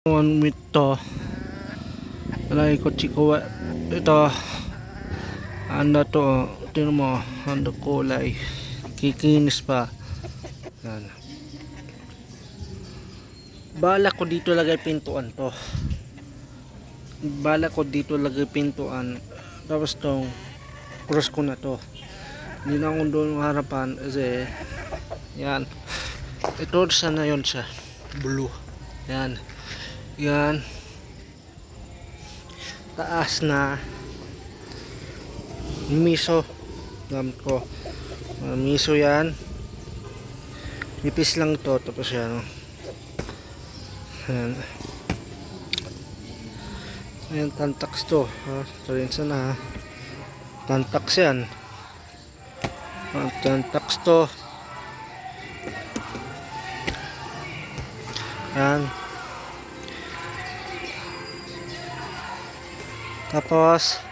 One with to wala ikot chiko ito anda to tingnan mo anda kulay kikinis pa yan. Bala ko dito lagay pintuan to, bala ko dito lagay pintuan, tapos tong cross ko na to, hindi na akong doon harapan kasi yan ito sana yon siya blue yan yan taas na miso gamit ko miso yan nipis lang to tapos yan yan yan tantax to ha tarin sana tantax yan tantax to yan tapos